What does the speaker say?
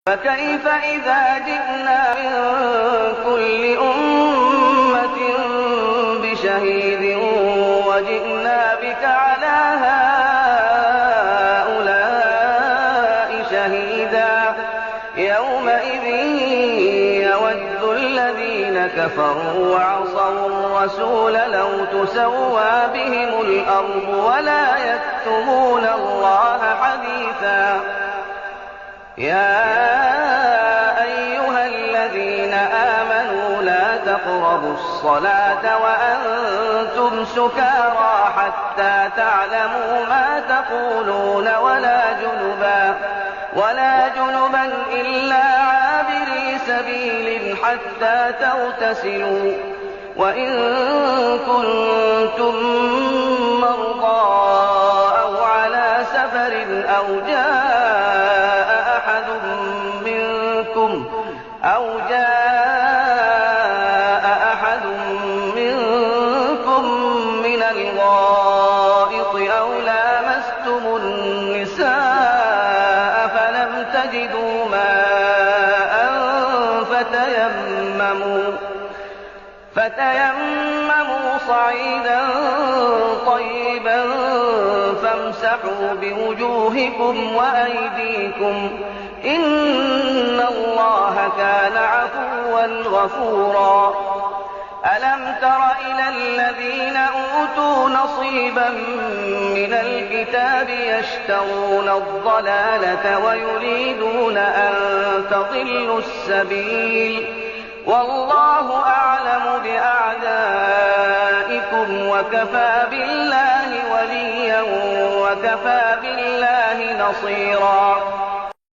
فكيف إذا جئنا من كل أمة بشهيد وجئنا بك على هؤلاء شهيدا يومئذ يود الذين كفروا وعصوا الرسول لو تسوى بهم الأرض ولا يكتمون الله حديثا. يا أيها الذين آمنوا لا تقربوا الصلاة وأنتم سكارى حتى تعلموا ما تقولون ولا جنبا إلا عابري سبيل حتى تغتسلوا وإن كنتم مرضى أو على سفر أو جاء أحد منكم من الغائط أو لامستم النساء فلم تجدوا ماء فتيمموا صعيدا طيبا فامسحوا بوجوهكم وأيديكم إن الله كان عفوا غفورا. ألم تر إلى الذين أوتوا نصيبا من الكتاب يشترون الضلالة ويريدون أن تضلوا السبيل والله أعلم بأعدائكم وكفى بالله وليا وكفى بالله نصيرا.